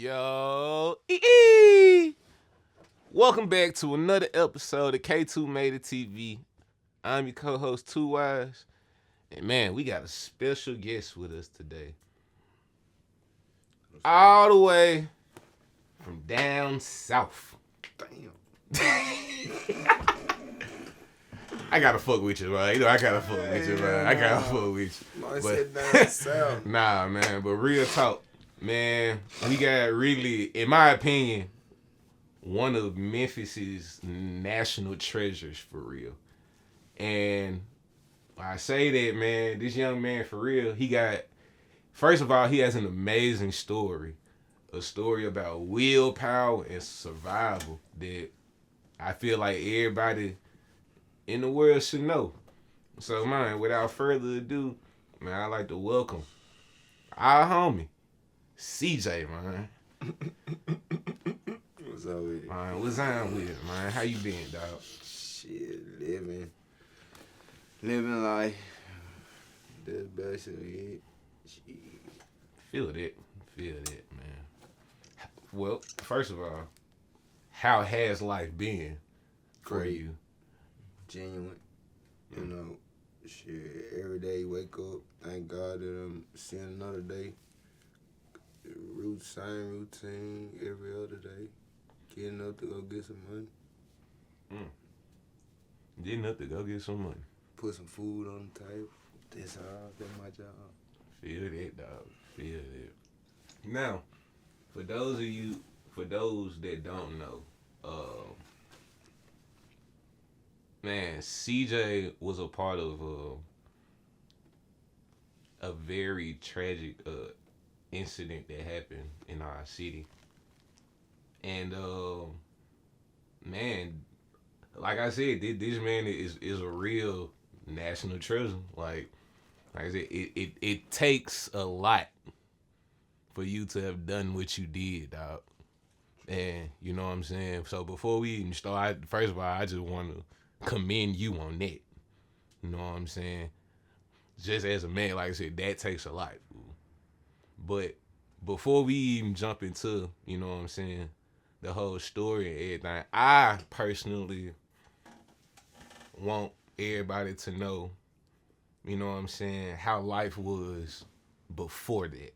Yo, ee. Welcome back to another episode of K2 Made It TV. I'm your co-host, Two Wise, and man, we got a special guest with us today, all the way from down south. Damn. I gotta fuck with you, man. I gotta fuck with you, man. I gotta fuck with you. I said down south. Nah, man, but real talk, man, we got really, in my opinion, one of Memphis's national treasures for real. And I say that, man, this young man for real, first of all, he has an amazing story. A story about willpower and survival that I feel like everybody in the world should know. So, man, without further ado, man, I'd like to welcome our homie, CJay, man. What's up with it? Man, what's on with it, man? How you been, dog? Shit, living life. That's basically it. Shit. Feel that, man. Well, first of all, how has life been for Great. you? Genuine. You know, shit, every day wake up, thank God that I'm seeing another day. Same routine every other day. Getting up to go get some money. Getting up to go get some money. Put some food on the table. That's my job. Feel that, dog. Feel that. Now, for those that don't know, man, CJay was a part of a very tragic incident that happened in our city. And man, like I said, this man is a real national treasure. Like I said, it takes a lot for you to have done what you did, dog. And you know what I'm saying? So before we even start, first of all, I just want to commend you on that. You know what I'm saying? Just as a man, like I said, that takes a lot. But before we even jump into, you know what I'm saying, the whole story and everything, I personally want everybody to know, you know what I'm saying, how life was before that.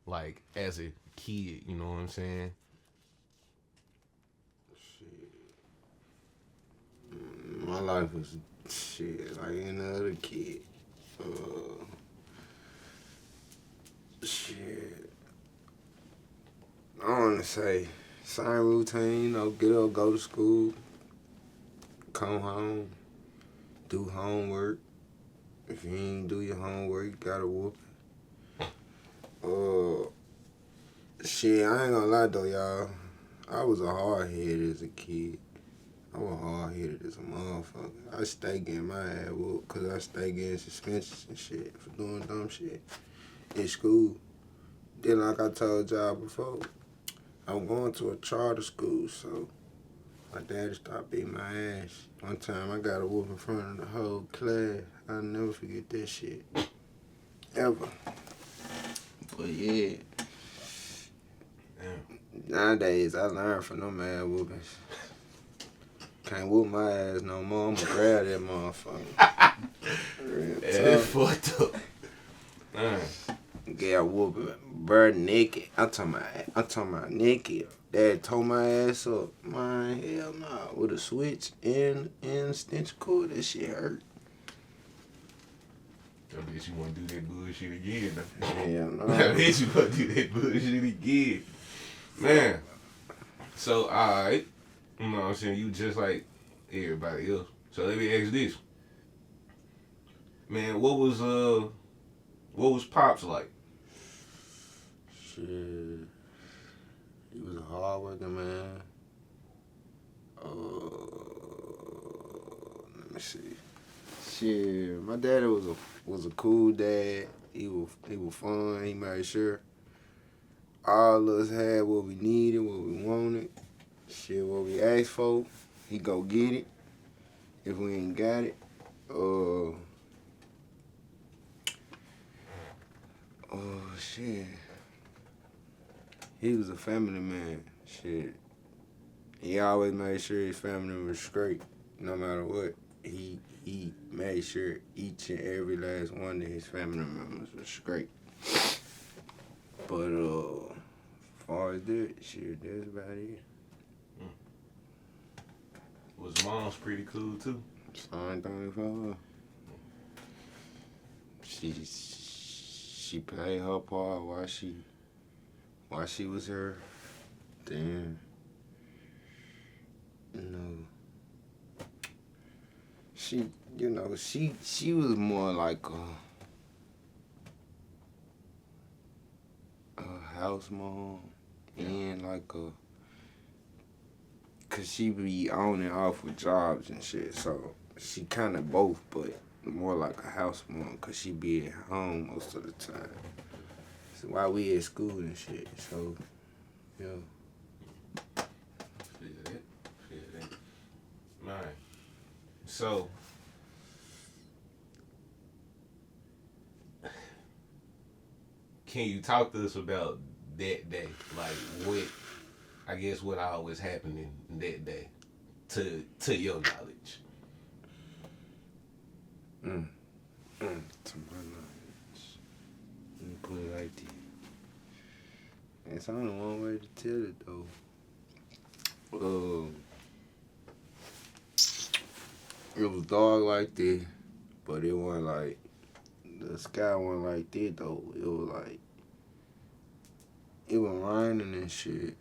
Like, as a kid, you know what I'm saying? My life was shit like any other kid. Shit. I want to say same routine. You know, get up, go to school, come home, do homework. If you ain't do your homework, you gotta whoop it. Shit, I ain't gonna lie though, y'all. I was a hard head as a kid. I was hard-headed as a motherfucker. I stay getting my ass whooped because I stay getting suspensions and shit for doing dumb shit in school. Then, like I told y'all before, I'm going to a charter school, so my daddy stopped beating my ass. One time, I got a whoop in front of the whole class. I'll never forget that shit. Ever. But, yeah. Nowadays, I learned from them ass whoopings. Can't whoop my ass no more. I'ma grab that motherfucker. That's fucked up. Get whooping, bird naked. I'm talking about naked. Dad tore my ass up. Man, hell nah. With a switch and extension cord, that shit hurt. I bet you want to do that bullshit again. Hell no. I bet you want to do that bullshit again. Man. So, alright. You know what I'm saying? You just like everybody else. So let me ask this. Man, what was Pops like? Shit. He was a hard working man. Let me see. Shit, my daddy was a cool dad. He was fun. He made sure all of us had what we needed, what we wanted. Shit, what we asked for, he go get it. If we ain't got it, shit. He was a family man. Shit. He always made sure his family was straight, no matter what. He made sure each and every last one of his family members was straight. But as far as that, shit, that's about it. Was mom's pretty cool too? Same thing for her. She played her part while she was here. Then she was more like a house mom and like cause she be on and off with jobs and shit, so she kind of both, but more like a house mom, cause she be at home most of the time. So while we at school and shit, so yeah. Feel that. Alright. So, can you talk to us about that day? Like what all was happening that day to your knowledge? To my knowledge. Let me put it like that. It's only one way to tell it though. It was dark like that, but it wasn't like the sky wasn't like that though. It was raining and shit.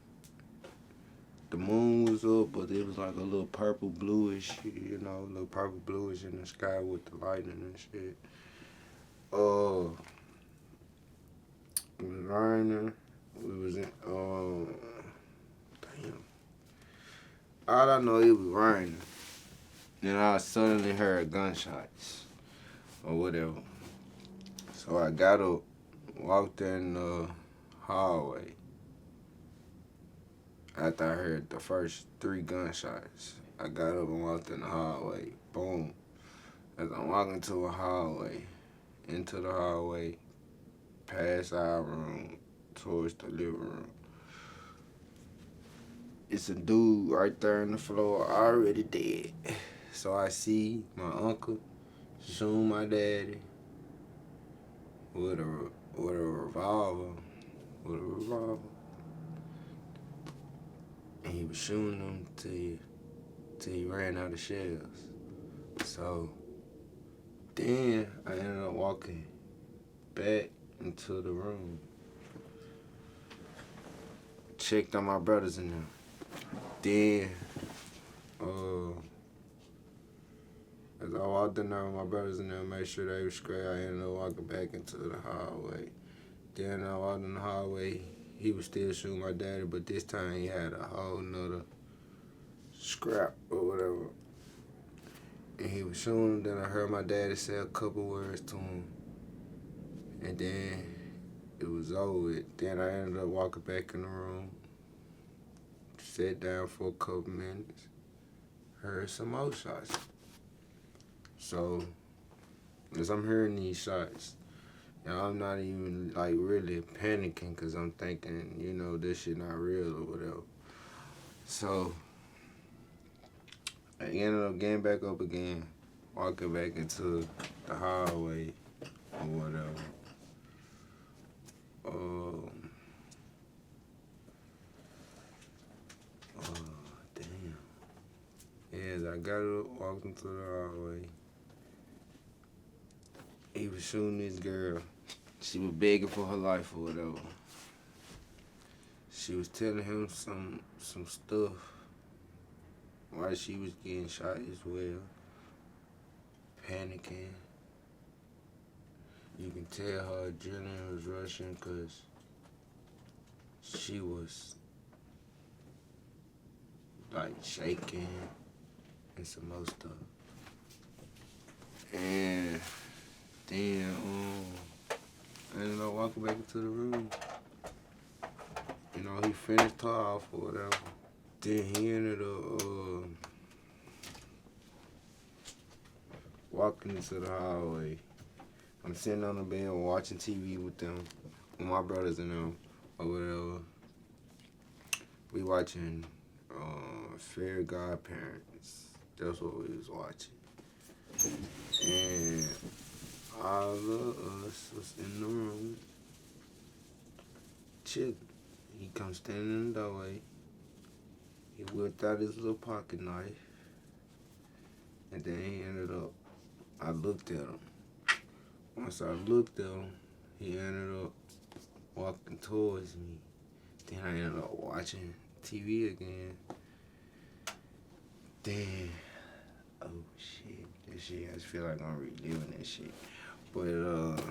The moon was up, but it was like a little purple bluish, a little purple bluish in the sky with the lightning and shit. It was raining. We was in damn. All I know, it was raining. Then I suddenly heard gunshots or whatever. So I got up, walked in the hallway. After I heard the first 3 gunshots, I got up and walked in the hallway. Boom. As I'm walking to a hallway, into the hallway, past our room, towards the living room. It's a dude right there on the floor, already dead. So I see my uncle shooting my daddy with a revolver. And he was shooting them till he ran out of shells. So then I ended up walking back into the room. Checked on my brothers in there. Then, as I walked in there with my brothers in there, made sure they were straight, I ended up walking back into the hallway. Then I walked in the hallway. He was still shooting my daddy, but this time he had a whole nother scrap or whatever. And he was shooting him. Then I heard my daddy say a couple words to him. And then it was over. Then I ended up walking back in the room. Sat down for a couple minutes. Heard some more shots. So, as I'm hearing these shots, I'm not even like really panicking because I'm thinking, this shit not real or whatever. So, I ended up getting back up again, walking back into the hallway or whatever. As I got up, walked into the hallway, he was shooting this girl. She was begging for her life or whatever. She was telling him some stuff while she was getting shot as well. Panicking. You can tell her adrenaline was rushing because she was like shaking and some more stuff. And then I ended up walking back into the room. He finished her off or whatever. Then he ended up walking into the hallway. I'm sitting on the bed watching TV with them, with my brothers and them, or whatever. We watching Fair Godparents. That's what we was watching. And all of us was in the room chilling. He come standing in the doorway. He whipped out his little pocket knife. And then he ended up, I looked at him. Once I looked at him, he ended up walking towards me. Then I ended up watching TV again. Then, oh shit, this shit, I just feel like I'm reliving that shit. But,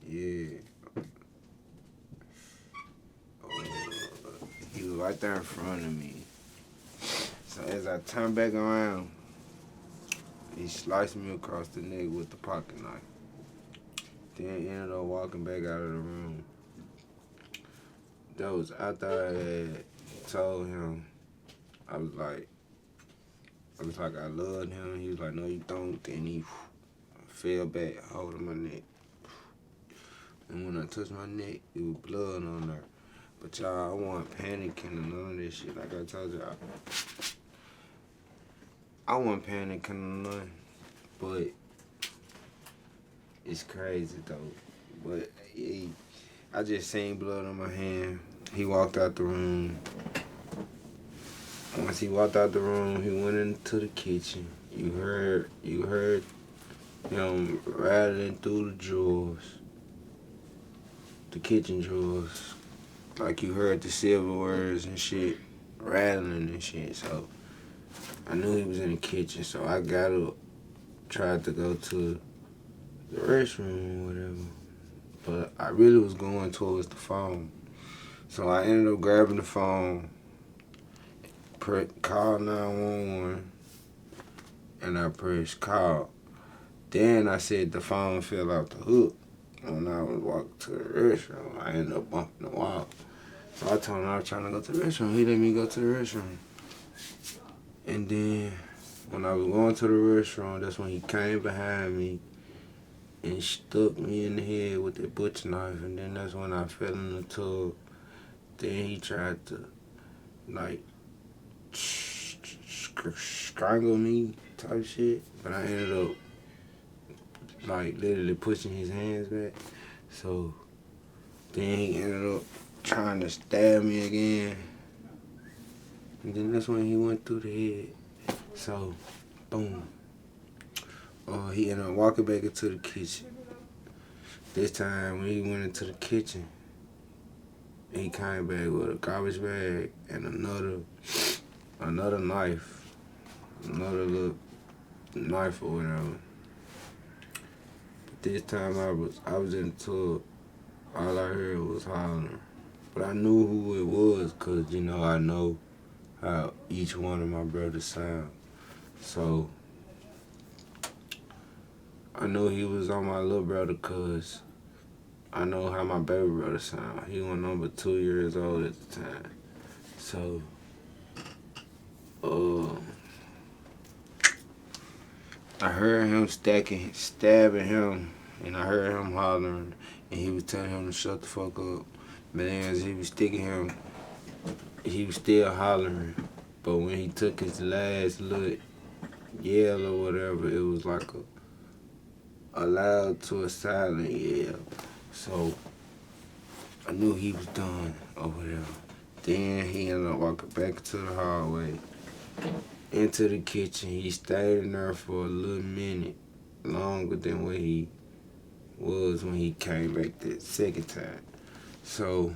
yeah. He was right there in front of me. So as I turned back around, he sliced me across the neck with the pocket knife. Then ended up walking back out of the room. That was after I had told him, I was like, I loved him. He was like, no, you don't. Then he fell back, holding my neck. And when I touched my neck, it was blood on there. But y'all, I wasn't panicking or none of this shit. Like I told y'all, I wasn't panicking or nothing. But it's crazy though. But I just seen blood on my hand. He walked out the room. Once he walked out the room, he went into the kitchen. You heard him rattling through the drawers, the kitchen drawers. Like you heard the silverwares and shit rattling and shit. So I knew he was in the kitchen. So I got up, tried to go to the restroom or whatever. But I really was going towards the phone. So I ended up grabbing the phone, called 911, and I pressed call. Then I said the phone fell off the hook. When I was walking to the restroom, I ended up bumping the wall. So I told him I was trying to go to the restroom. He let me go to the restroom. And then when I was going to the restroom, that's when he came behind me and stuck me in the head with that butcher knife. And then that's when I fell in the tub. Then he tried to, like, strangle me type shit. But I ended up, like, literally pushing his hands back. So then he ended up trying to stab me again. And then that's when he went through the head. So, boom. He ended up walking back into the kitchen. This time when he went into the kitchen, he came back with a garbage bag and another knife. Another little knife or whatever. But this time I was in the tub. All I heard was hollering. But I knew who it was because, I know how each one of my brothers sound. So I knew he was on my little brother because I know how my baby brother sound. He was number 2 years old at the time. So, I heard him stabbing him, and I heard him hollering, and he was telling him to shut the fuck up. But then as he was sticking him, he was still hollering. But when he took his last little yell or whatever, it was like a loud to a silent yell. So I knew he was done or whatever. Then he ended up walking back to the hallway, into the kitchen. He stayed in there for a little minute, longer than what he was when he came back the second time. So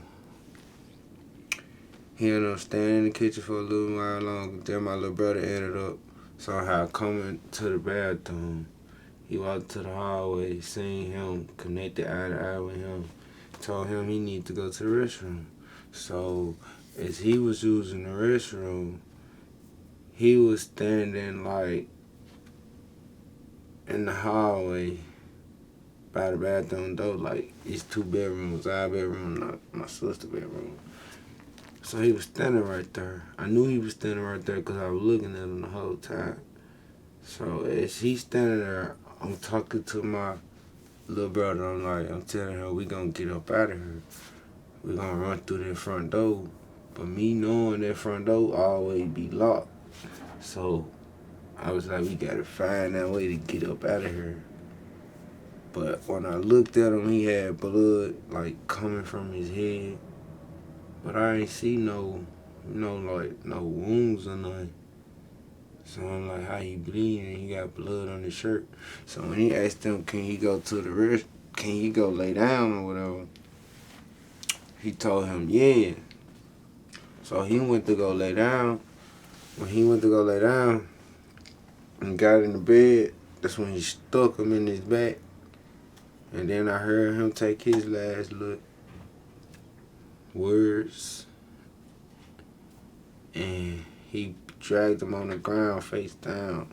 he ended up staying in the kitchen for a little while longer. Then my little brother ended up somehow coming to the bathroom. He walked to the hallway, seen him, connected eye to eye with him, told him he needed to go to the restroom. So as he was using the restroom, he was standing like in the hallway by the bathroom door, like it's 2 bedrooms, our bedroom, not my sister's bedroom. So he was standing right there. I knew he was standing right there because I was looking at him the whole time. So as he's standing there, I'm talking to my little brother. I'm telling her we gonna get up out of here. we gonna run through that front door. But me knowing that front door always be locked. So I was like, we gotta find that way to get up out of here. But when I looked at him, he had blood like coming from his head. But I ain't see no wounds or nothing. So I'm like, how he bleeding? He got blood on his shirt. So when he asked him, can he go to the rest? Can he go lay down or whatever? He told him, yeah. So he went to go lay down. When he went to go lay down and got in the bed, that's when he stuck him in his back. And then I heard him take his last look words. And he dragged him on the ground face down.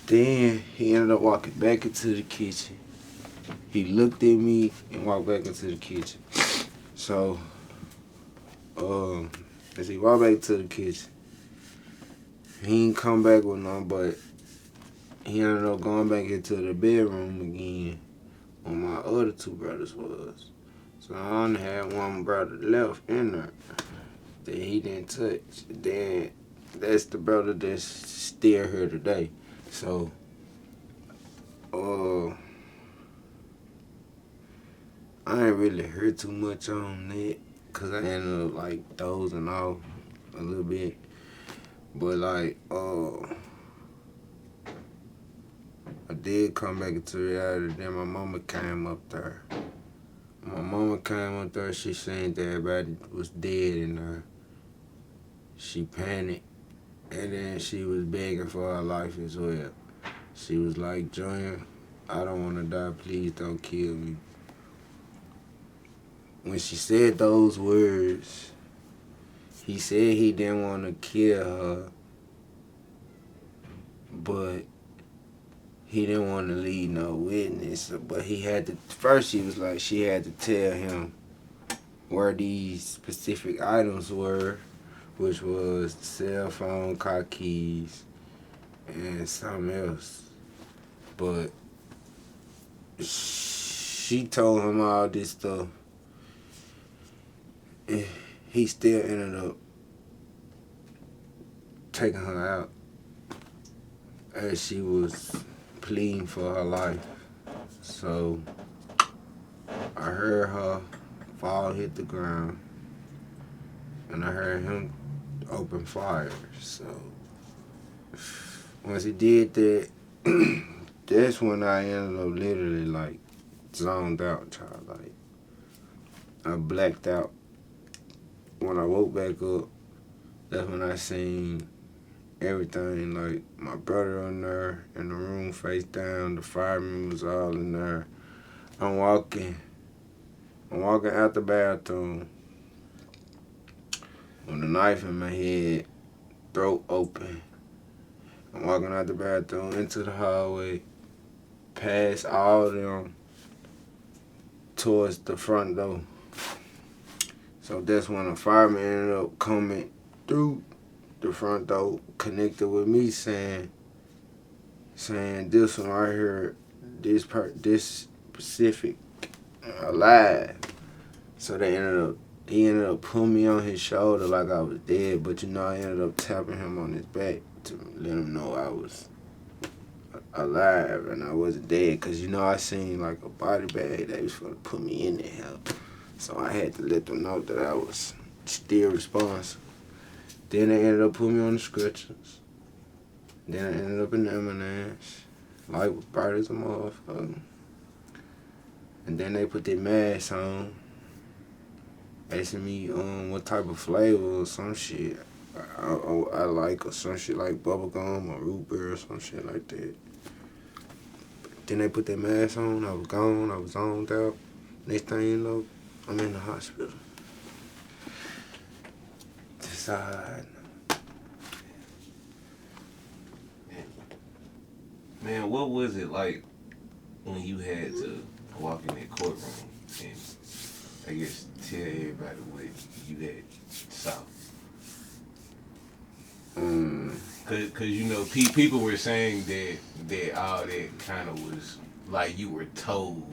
Then he ended up walking back into the kitchen. He looked at me and walked back into the kitchen. So, as he walked back to the kitchen, he ain't come back with none, but he ended up going back into the bedroom again where my other two brothers was. So I only had one brother left in there that he didn't touch. Then that's the brother that's still here today. So, I ain't really heard too much on that because I ended up like dozing off a little bit. But like, I did come back into reality. Then my mama came up there. My mama came up there. She seen that everybody was dead in there. She panicked. And then she was begging for her life as well. She was like, Junior, I don't want to die. Please don't kill me. When she said those words, he said he didn't want to kill her, but he didn't want to leave no witness. But he had to, first he was like, she had to tell him where these specific items were, which was the cell phone, car keys, and something else. But she told him all this stuff. He still ended up taking her out as she was pleading for her life. So I heard her fall, hit the ground, and I heard him open fire. So once he did that, that's when I ended up literally like zoned out, child. Like I blacked out. When I woke back up, that's when I seen everything. Like my brother in there in the room face down, the fireman was all in there. I'm walking out the bathroom with a knife in my head, throat open. I'm walking out the bathroom into the hallway, past all of them, towards the front door. So that's when a fireman ended up coming through the front door, connected with me, saying this one right here, this specific alive. So he ended up putting me on his shoulder like I was dead, but I ended up tapping him on his back to let him know I was alive and I wasn't dead. Cause I seen like a body bag that was gonna put me in there. So I had to let them know that I was still responsible. Then they ended up putting me on the stretchers. Then I ended up in the ambulance. Life was bright as a motherfucker. And then they put their mask on, asking me what type of flavor or some shit I like, or some shit like bubblegum or root beer or some shit like that. Then they put their mask on. I was gone. I was zoned out. Next thing you know, I'm in the hospital. Decide. Man, what was it like when you had to walk in that courtroom and, I guess, tell everybody what you had saw? Cause people were saying that all that kind of was like you were told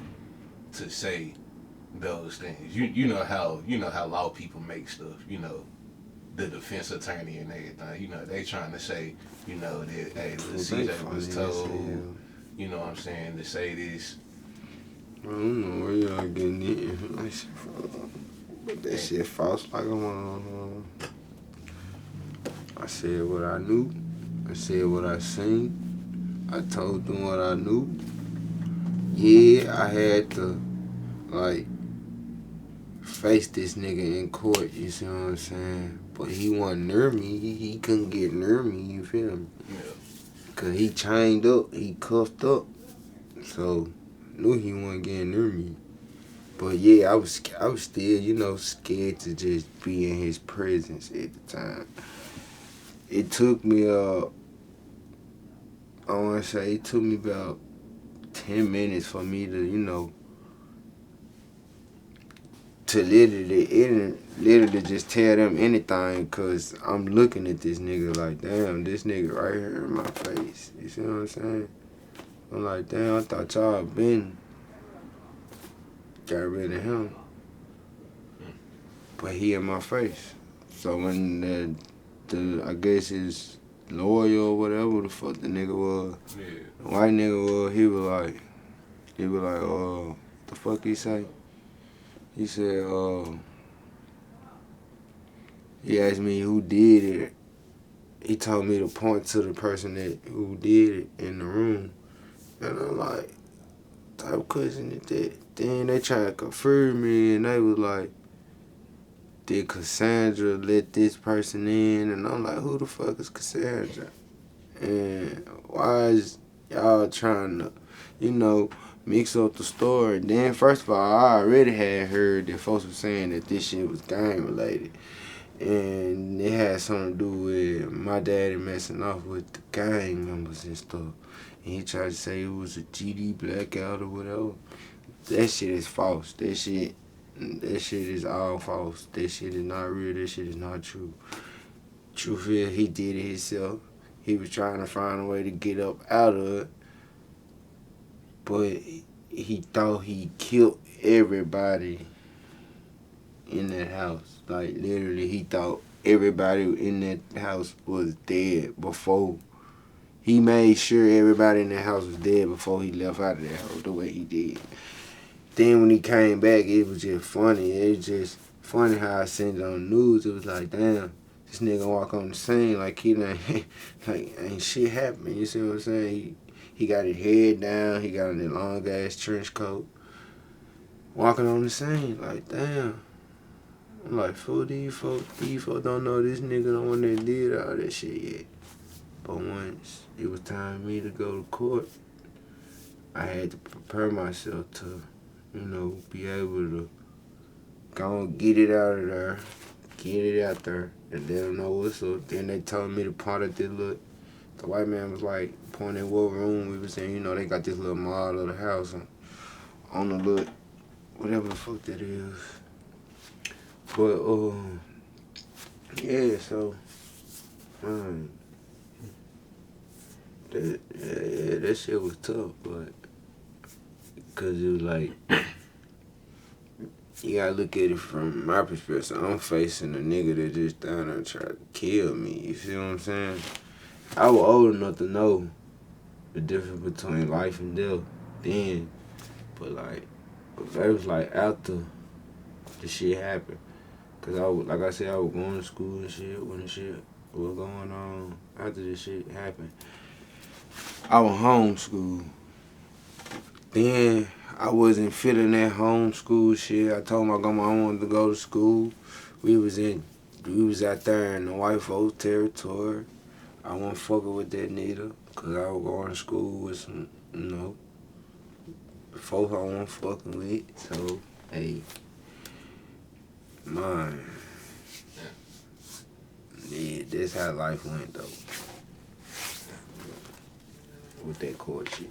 to say those things. You know how law people make stuff. You know, the defense attorney and everything. You know, they trying to say, you know, that hey, the CJ was told. You know what I'm saying, to say this. I don't know where y'all getting it. But that shit false like a motherfucker. I said what I knew. I said what I seen. I told them what I knew. Yeah, I had to, like, face this nigga in court, you see what I'm saying? But he wasn't near me. He couldn't get near me, you feel me? Yeah. Cause he chained up, he cuffed up. So, knew he wasn't getting near me. But yeah, I was still, you know, scared to just be in his presence at the time. It took me, I want to say, it took me about 10 minutes for me to, you know, to literally just tell them anything, cause I'm looking at this nigga like, damn, this nigga right here in my face. You see what I'm saying? I'm like, damn, I thought y'all been got rid of him, but he in my face. So when the I guess his lawyer or whatever the fuck the nigga was, the white nigga was, he was like, what the fuck he say? He said, he asked me who did it. He told me to point to the person who did it in the room. And I'm like, type question is that? Then they tried to confirm me and they was like, did Cassandra let this person in? And I'm like, who the fuck is Cassandra? And why is y'all trying to, you know, mix up the story? Then first of all, I already had heard that folks were saying that this shit was gang related. And it had something to do with my daddy messing off with the gang members and stuff. And he tried to say it was a GD blackout or whatever. That shit is false. That shit is all false. That shit is not real. That shit is not true. Truth is, he did it himself. He was trying to find a way to get up out of it. But he thought he killed everybody in that house. Like, literally, he thought everybody in that house was dead before. He made sure everybody in that house was dead before he left out of that house the way he did. Then when he came back, it was just funny. It was just funny how I seen it on the news. It was like, damn, this nigga walk on the scene like he done, like ain't shit happening. You see what I'm saying? He got his head down. He got in that long ass trench coat, walking on the scene like, damn. I'm like, fool, these folks don't know this nigga the one that did all that shit yet. But once it was time for me to go to court, I had to prepare myself to, you know, be able to go and get it out of there, get it out there, and let them know what's up. Then they told me to point at this look. The white man was like, pointing at what room we was in. You know, they got this little model of the house on the look, whatever the fuck that is. But, yeah, so, that shit was tough, but, because it was like, you gotta look at it from my perspective. I'm facing a nigga that just down there tried to kill me, you see what I'm saying? I was old enough to know the difference between life and death then, but, like, it was like after the shit happened. Cause like I said, I was going to school and shit when the shit was going on after this shit happened. I was homeschooled. Then I wasn't feeling that homeschool shit. I told my grandma I wanted to go to school. We was out there in the white folks territory. I wasn't fucking with that neither, cause I was going to school with some, you know, folks I wasn't fucking with. So, hey. Man, yeah, that's how life went though. With that court shit.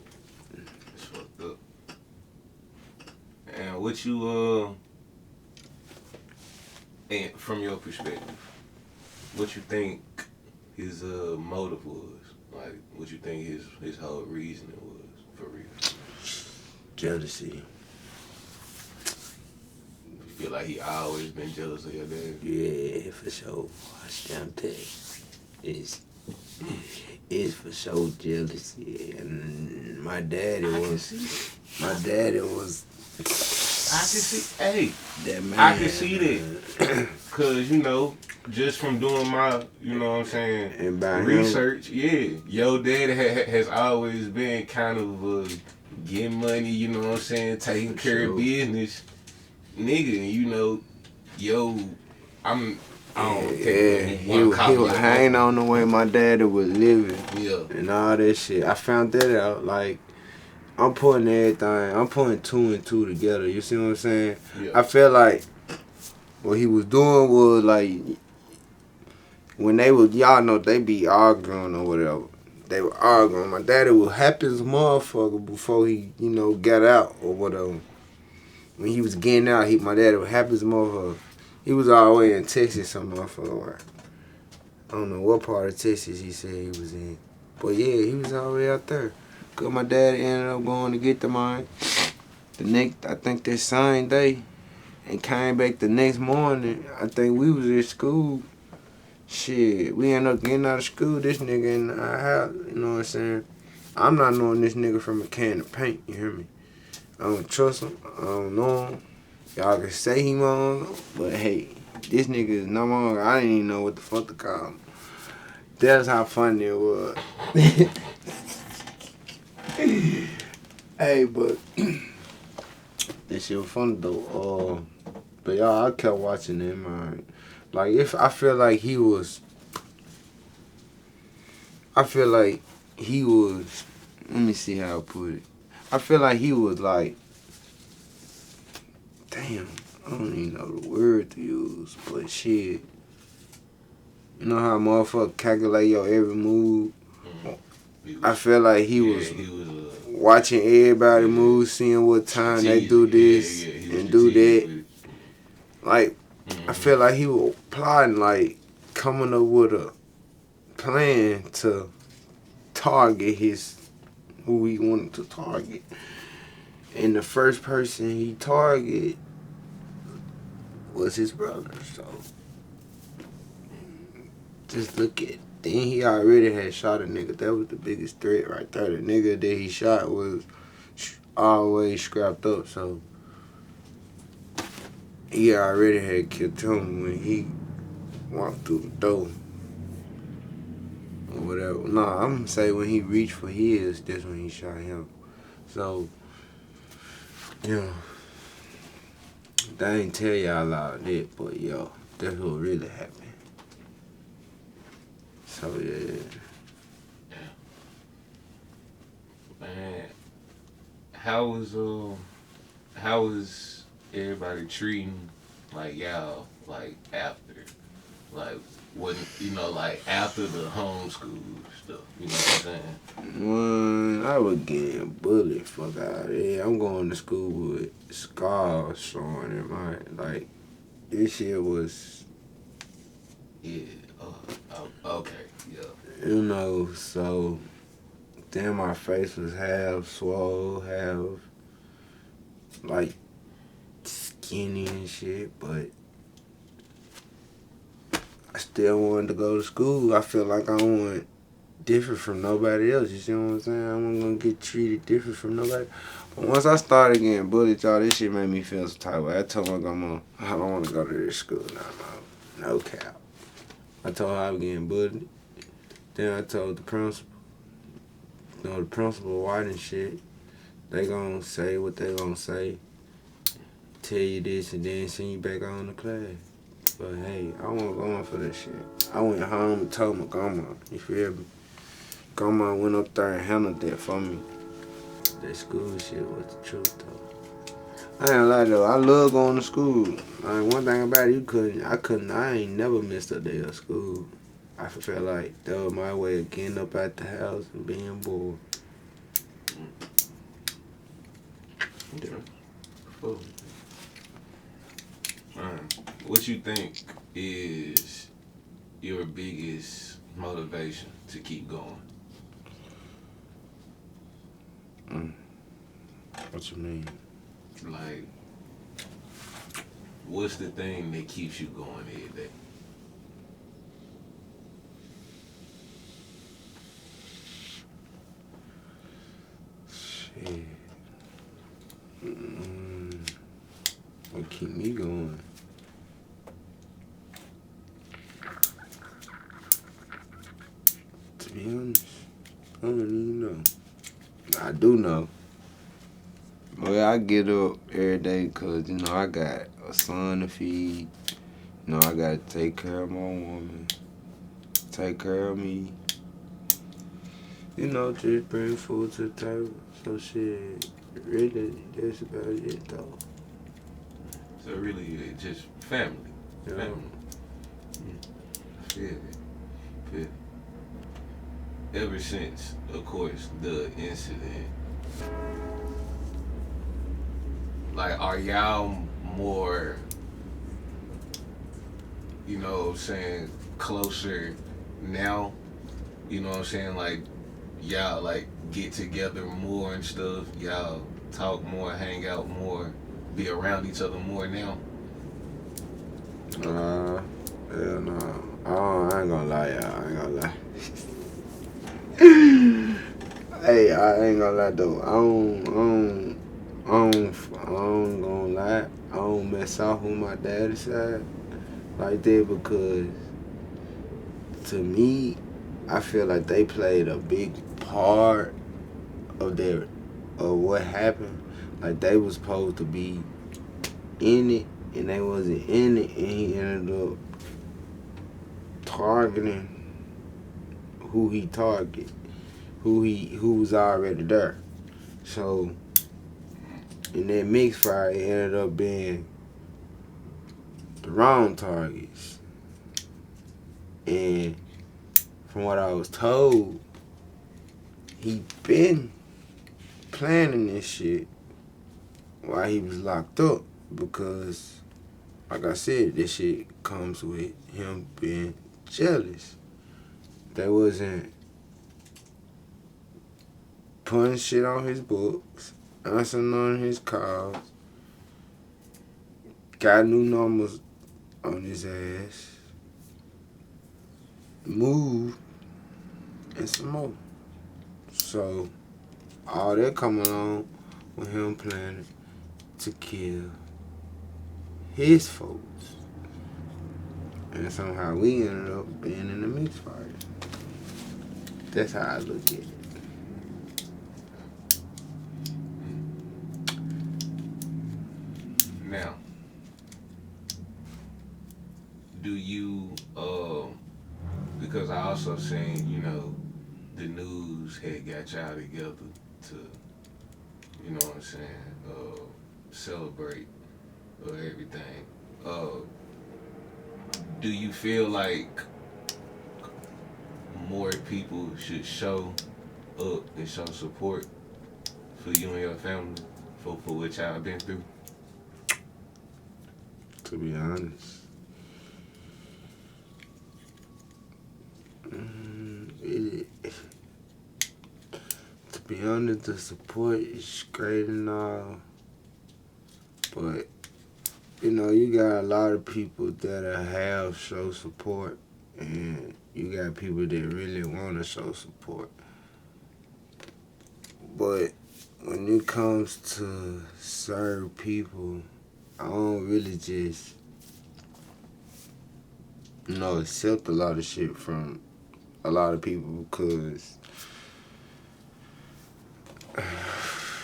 It's fucked up. And what you and from your perspective, what you think his motive was? Like, what you think his whole reasoning was for real? Jealousy. feel like he always been jealous of your dad? Yeah, for sure. I damn tell you. It's for sure jealousy. And my daddy was. My daddy was. I can see. Hey, that man. I can see that. Cause you know, just from doing my, you know what I'm saying, And by research, yeah, your dad has always been kind of getting money, you know what I'm saying, taking care of business, nigga. And you know, I don't take he was hanging on the way my daddy was living. Yeah. And all that shit. I found that out. Like, I'm putting everything. I'm putting 2 and 2 together. You see what I'm saying? Yeah. I felt like what he was doing was like when they was, y'all know, they be arguing or whatever. They were arguing. My daddy was happy as a motherfucker before he, you know, got out or whatever. When he was getting out, my daddy was happy as a motherfucker. He was all the way in Texas, some motherfucker. I don't know what part of Texas he said he was in. But yeah, he was all the way out there. Cause my dad ended up going to get the mine I think that same day, and came back the next morning. I think we was at school. Shit, we ended up getting out of school. This nigga in our house, you know what I'm saying? I'm not knowing this nigga from a can of paint, you hear me? I don't trust him. I don't know him. Y'all can say he wrong, but hey, this nigga is no longer. I didn't even know what the fuck to call him. That's how funny it was. Hey, but this shit was funny though. But y'all, I kept watching him, man. Like, if I feel like he was. Let me see how I put it. I feel like he was like. Damn, I don't even know the word to use, but shit. You know how a motherfucker calculate your every move? I feel like he was watching everybody move, seeing what time they do this and do that. Like, I feel like he was plotting, like, coming up with a plan to target who he wanted to target. And the first person he targeted was his brother, so just look at. Then he already had shot a nigga. That was the biggest threat right there. The nigga that he shot was always scrapped up, so he already had killed him when he walked through the door. Or whatever. No, I'm gonna say when he reached for his, that's when he shot him. So, yeah. They ain't tell y'all all that, but yo, that's what really happened. So yeah. Man, how was everybody treating like y'all like after, like when you know like after the homeschool stuff? You know what I'm saying? I was getting bullied. Fuck out of here. I'm going to school with scars showing in my like. This shit was. Yeah. Okay. Yeah. You know, so then my face was half swole, half like skinny and shit, but I still wanted to go to school. I feel like I wasn't different from nobody else. You see what I'm saying? I wasn't gonna get treated different from nobody. But once I started getting bullied, y'all, this shit made me feel some type of way. I told my grandma, I don't want to go to this school no cap. I told her I was getting bullied. Then I told the principal. You know, the principal white and shit. They gonna say what they gonna say. Tell you this and then send you back on to class. But hey, I wasn't going for that shit. I went home and told my grandma. You feel me? Grandma went up there and handled that for me. That school shit was the truth though. I ain't lie though. I love going to school. Like, one thing about it, I ain't never missed a day of school. I felt like that was my way of getting up at the house and being bored. Yeah. Cool. What you think is your biggest motivation to keep going? What you mean? Like, what's the thing that keeps you going every day? Shit. Mm, what keep me going? To be honest, I don't even know. I do know. Well, I get up every day because, I got a son to feed. I got to take care of my woman, take care of me. Just bring food to the table. So, shit, really, that's about it, though. So really, it's just family. Yeah. Family. I feel it. Feel it. Ever since, of course, the incident, like, are y'all more, saying, closer now? You know what I'm saying? Like, y'all, like, get together more and stuff. Y'all talk more, hang out more, be around each other more now? Hell no. I ain't gonna lie, y'all. I ain't gonna lie. Hey, I ain't gonna lie though. I don't gonna lie. I don't mess off with my daddy's side like that because to me, I feel like they played a big part of what happened. Like they was supposed to be in it and they wasn't in it, and he ended up targeting who he targeted, who was already there. So in that mix fire, it ended up being the wrong targets. And from what I was told, he been planning this shit while he was locked up because, like I said, this shit comes with him being jealous. They wasn't putting shit on his books, answering on his calls, got new numbers on his ass, moved, and some more. So, all that coming on with him planning to kill his folks. And somehow we ended up being in the mix fire. That's how I look at it. Now, do you, because I also seen, the news had got y'all together to, what I'm saying, celebrate everything. Do you feel like more people should show up and show support for you and your family for what y'all been through? To be honest, the support is great and all, but you got a lot of people that have show support, and you got people that really want to show support. But when it comes to certain people, I don't really just, accept a lot of shit from a lot of people because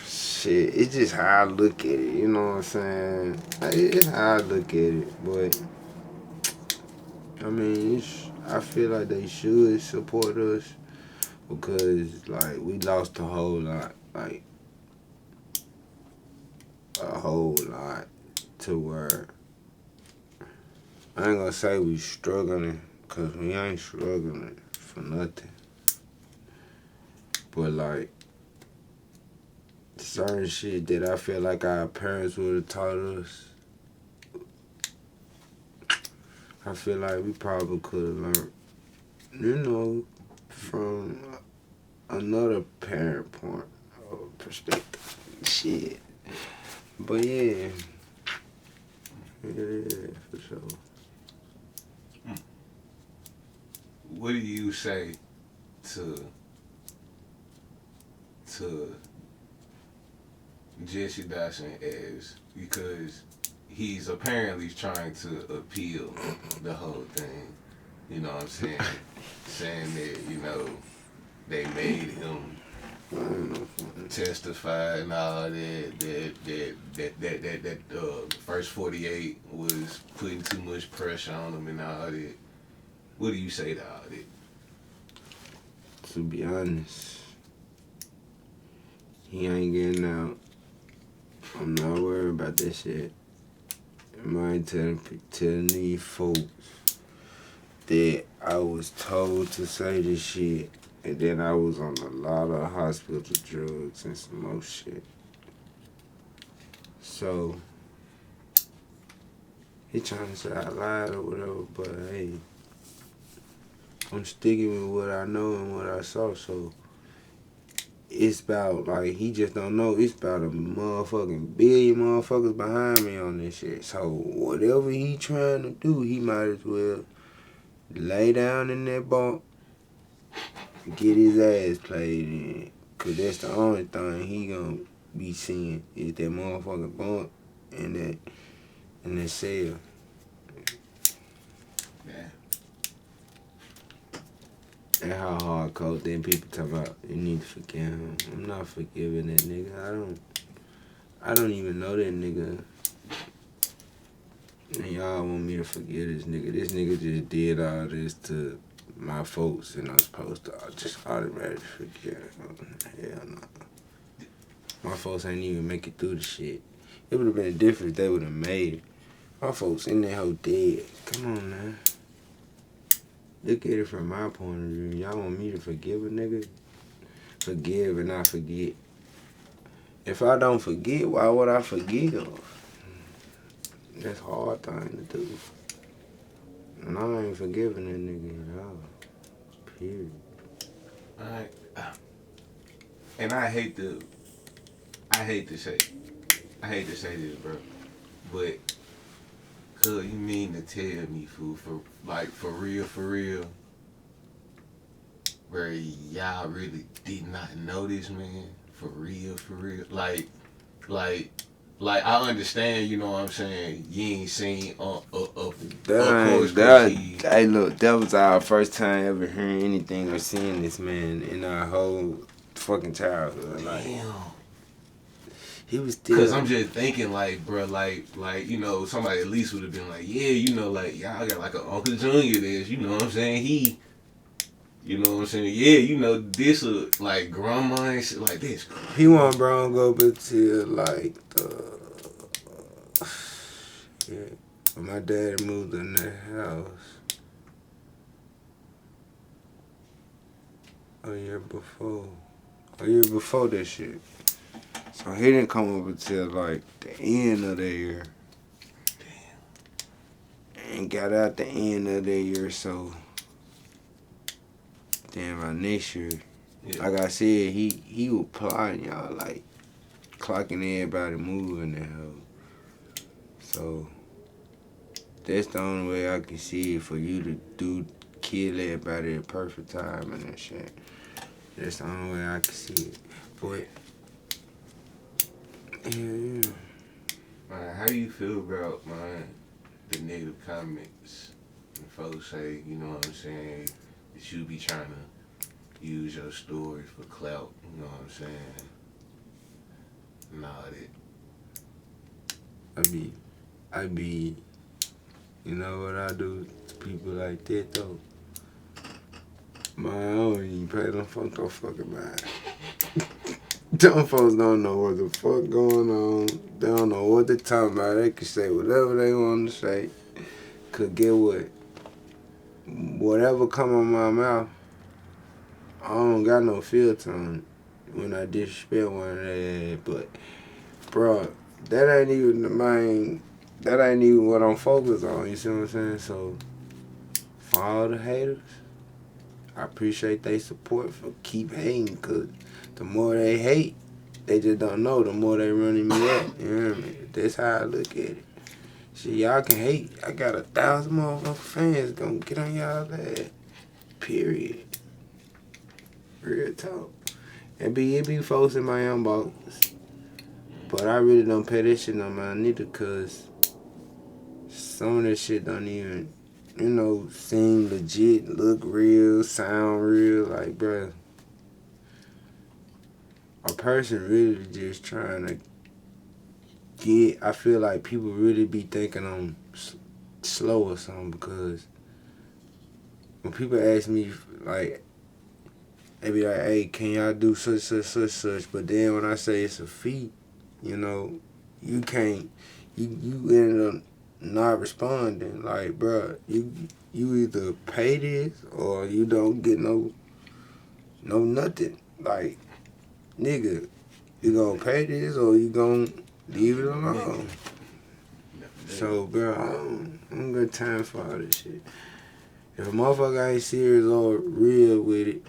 shit, it's just how I look at it, you know what I'm saying? It's how I look at it, but I mean, I feel like they should support us because, like, we lost a whole lot, like, a whole lot to where I ain't gonna say we struggling because we ain't struggling for nothing. But, like, certain shit that I feel like our parents would have taught us, I feel like we probably could have learned, from another parent point of perspective. Shit. But yeah, Yeah, for sure. What do you say to Jesse Dawson as, because he's apparently trying to appeal the whole thing. You know what I'm saying? Saying that, they made him testify and all that first 48 was putting too much pressure on him and all that. What do you say to all that? To be honest, he ain't getting out. I'm not worried about that shit. Am I telling these folks that I was told to say this shit, and then I was on a lot of hospital drugs and some more shit. So, he trying to say I lied or whatever, but hey, I'm sticking with what I know and what I saw, so it's about, like, he just don't know, it's about a motherfucking billion motherfuckers behind me on this shit. So, whatever he trying to do, he might as well lay down in that bunk, get his ass played in. Cause that's the only thing he gonna be seeing is that motherfucking bunk and that cell. Yeah. And how hardcore then people talk about you need to forgive him. I'm not forgiving that nigga. I don't even know that nigga. And y'all want me to forgive this nigga. This nigga just did all this to my folks, and I'm supposed to just automatically forgive him. Hell no. My folks ain't even make it through the shit. It would have been different if they would have made it. My folks in that hoe dead. Come on, man. Look at it from my point of view. Y'all want me to forgive a nigga? Forgive and not forget. If I don't forget, why would I forgive? That's a hard thing to do. And I ain't forgiving that nigga at all. Period. Alright. And I hate to say this, bro. But cuz you mean to tell me, fool, for real, where y'all really did not know this man? For real. Like I understand, you know what I'm saying, you ain't seen Hey, look, that was our first time ever hearing anything or seeing this man in our whole fucking childhood. Like, damn. He was still. Cause I'm just thinking, like, bro, like somebody at least would have been like, yeah, like, y'all got like an Uncle Junior that's, you know what I'm saying, he, you know what I'm saying, yeah, this like grandma and shit like this. He wasn't Bronco up until like when my dad moved in that house a year before that shit. So he didn't come up until like the end of the year. Damn. And got out the end of the year, so then by next year, like I said, he was plotting, y'all, like clocking everybody moving that hoe. So that's the only way I can see it for you to kill everybody at perfect time and that shit. That's the only way I can see it. But yeah. Man, how do you feel about, man, the negative comments and folks say, you know what I'm saying, that you be trying to use your story for clout, you know what I'm saying, and all that? I be, you know what I do to people like that though? Man, I don't even pay them folks no fucking mind. Them folks don't know what the fuck going on. They don't know what they talking about. They can say whatever they want to say. Could get what? Whatever come on my mouth, I don't got no filter on it when I disrespect one of their. But, bro, that ain't even the main. That ain't even what I'm focused on. You see what I'm saying? So, for all the haters, I appreciate their support for keep hating, because the more they hate, they just don't know, the more they running me up. You hear me? That's how I look at it. Shit, y'all can hate. I got 1,000 motherfucking fans gonna get on y'all ass. Period. Real talk. It be folks in my inbox. But I really don't pay this shit no mind neither, cause some of this shit don't even, seem legit, look real, sound real. Like, bruh, a person really just trying to I feel like people really be thinking I'm slow or something, because when people ask me, like, they be like, hey, can y'all do such, but then when I say it's a feat, you can't, you end up not responding. Like, bruh, you either pay this or you don't get no nothing. Like, nigga, you gonna pay this or you gonna leave it alone. So, bro, I don't got time for all this shit. If a motherfucker ain't serious or real with it,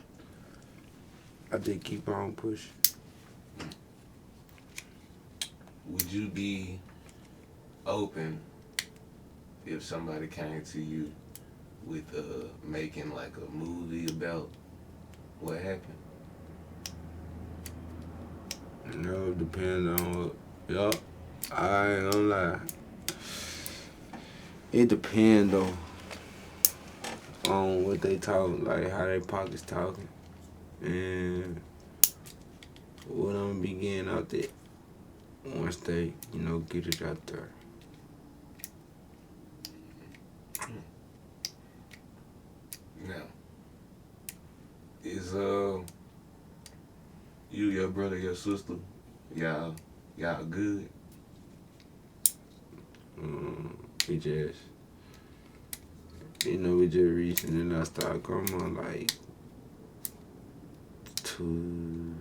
I just keep on pushing. Would you be open if somebody came to you with making like a movie about what happened? It depends on what. Yup, I ain't gonna lie. It depends though on what they talk, like how they pockets talking, and what I'm gonna be getting out there once they, get it out there. Now, is you, your brother, your sister, y'all good? We just, we just recently I started growing like 2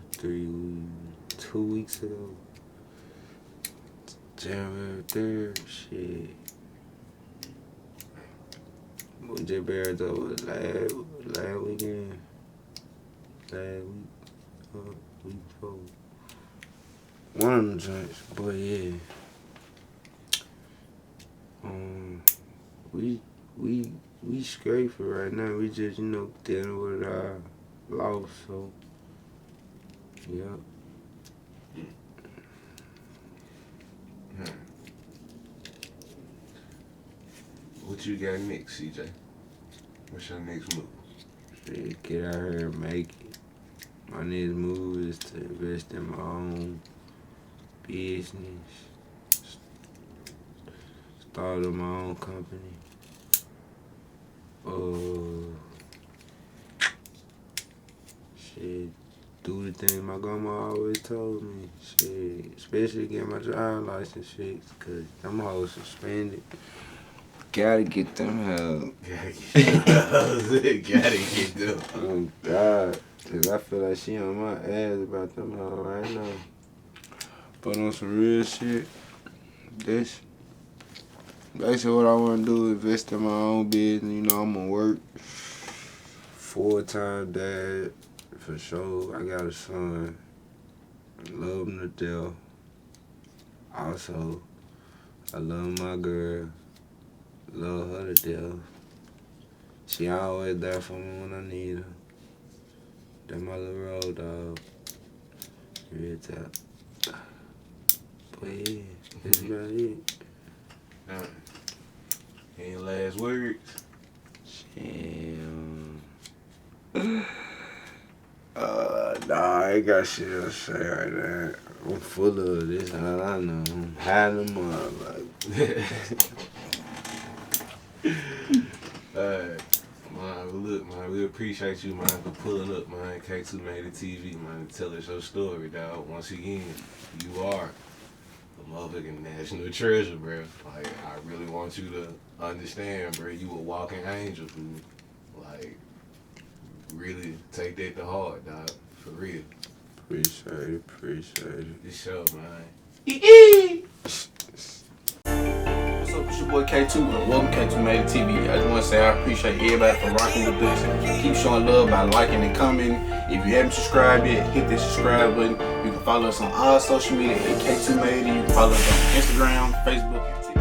weeks ago. January 3rd, shit. We just buried over last weekend. Week before. One of them joints, but yeah. We straight for right now. We just, dealing with our loss, so yeah. What you got next, CJay? What's your next move? Shit, get out here and make it. My next move is to invest in my own business. Start my own company. Shit, do the thing my grandma always told me. Shit, especially get my driver's license fixed, cause them hoes suspended. Gotta get them held. Gotta get them. Oh God, cause I feel like she on my ass about them hoes right now. But on some real shit, this. Basically what I want to do is invest in my own business. I'm going to work full-time dad for sure. I got a son. I love him to death. Also, I love my girl. Love her to death. She always there for me when I need her. That's my little road dog. Real talk. But yeah, that's about it. Any last words? Nah, I ain't got shit to say right now. I'm full of this, all I know. I'm hiding them up. Man, we appreciate you, man, for pulling up, man. K2 Made It TV, man, to tell us your story, dog. Once again, you are a motherfucking national treasure, bro. Like, I really want you to understand, bro. You a walking angel, who, like, really take that to heart, dog. For real. Appreciate it. This show, man. What's up, it's your boy K2 and welcome K2 Made It TV. I just want to say I appreciate everybody for rocking with us and keep showing love by liking and commenting. If you haven't subscribed yet, hit the subscribe button. You can follow us on all social media at K2 Made It. You can follow us on Instagram, Facebook, and TikTok.